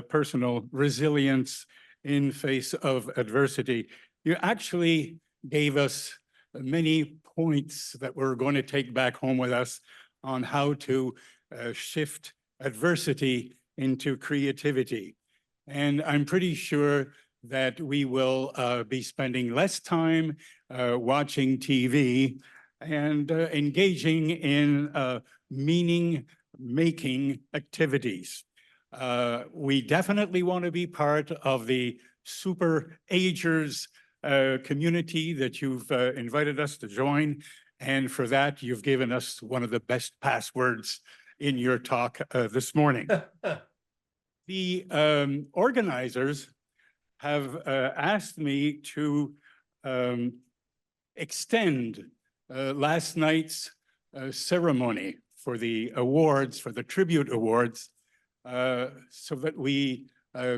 personal resilience in face of adversity. You actually gave us many points that we're going to take back home with us on how to shift adversity into creativity. And I'm pretty sure that we will be spending less time watching TV and engaging in meaning-making activities. We definitely want to be part of the super agers community that you've invited us to join. And for that, you've given us one of the best passwords in your talk this morning. The organizers have asked me to extend last night's ceremony for the awards, for the tribute awards, so that we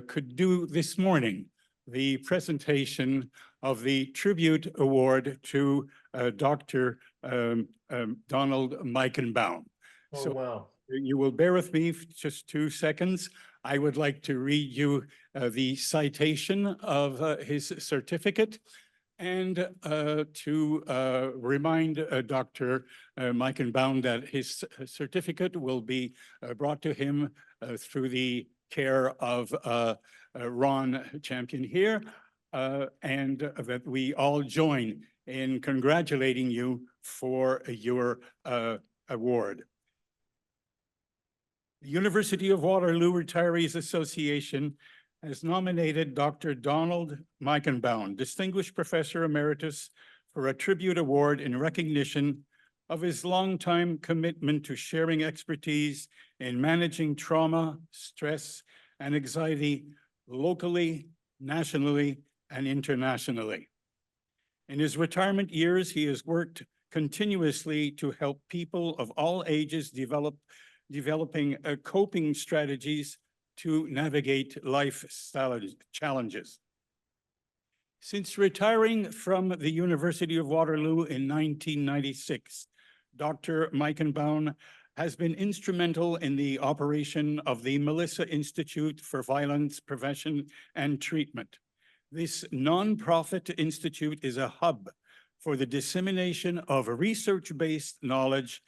could do this morning the presentation of the tribute award to Dr. Donald Meichenbaum. Oh, So wow. you will bear with me for just 2 seconds. I would like to read you the citation of his certificate and to remind Dr. Meichenbaum that his certificate will be brought to him through the care of Ron Champion here, and that we all join in congratulating you for your award. The University of Waterloo Retirees Association has nominated Dr. Donald Meichenbaum, Distinguished Professor Emeritus, for a tribute award in recognition of his longtime commitment to sharing expertise in managing trauma, stress, and anxiety locally, nationally, and internationally. In his retirement years, he has worked continuously to help people of all ages developing coping strategies to navigate lifestyle challenges. Since retiring from the University of Waterloo in 1996, Dr. Meichenbaum has been instrumental in the operation of the Melissa Institute for Violence Prevention and Treatment. This nonprofit institute is a hub for the dissemination of research-based knowledge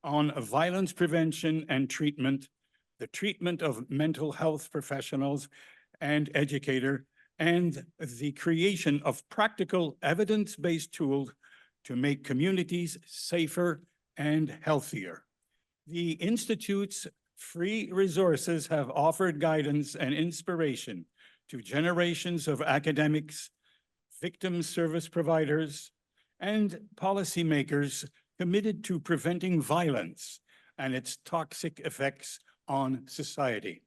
on violence prevention and treatment, the treatment of mental health professionals and educators, and the creation of practical evidence-based tools to make communities safer and healthier. The Institute's free resources have offered guidance and inspiration to generations of academics, victim service providers, and policymakers committed to preventing violence and its toxic effects on society.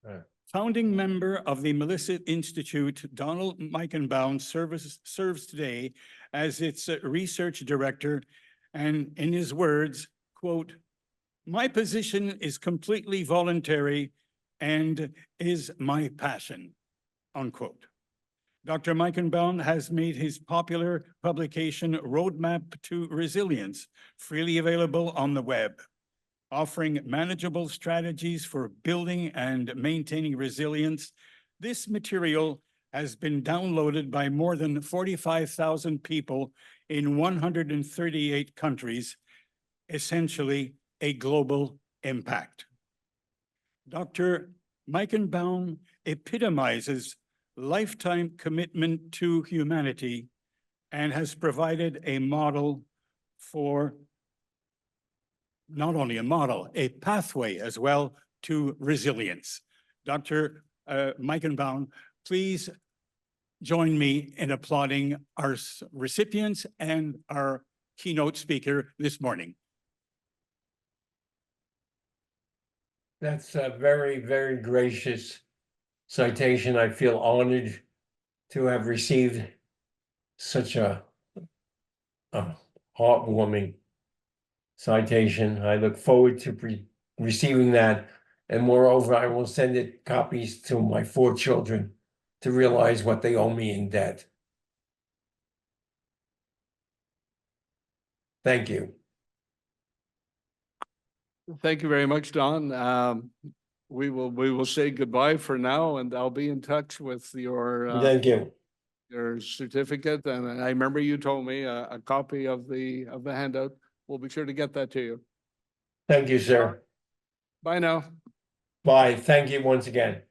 Right. Founding member of the Melissa Institute, Donald Meichenbaum serves today as its research director, and in his words, quote, "My position is completely voluntary and is my passion," unquote. Dr. Meichenbaum has made his popular publication Roadmap to Resilience freely available on the web, offering manageable strategies for building and maintaining resilience. This material has been downloaded by more than 45,000 people in 138 countries, essentially a global impact. Dr. Meichenbaum epitomizes lifetime commitment to humanity and has provided a model for not only a model, a pathway as well to resilience. Dr. Meichenbaum, please join me in applauding our recipients and our keynote speaker this morning. That's a very, very gracious citation. I feel honored to have received such a heartwarming citation. I look forward to receiving that. And moreover, I will send it copies to my 4 children to realize what they owe me in debt. Thank you. Thank you very much, Don. We will say goodbye for now, and I'll be in touch with your Thank you. certificate. And I remember you told me a copy of the handout. We'll be sure to get that to you. Thank you, sir. Bye now. Bye. Thank you once again.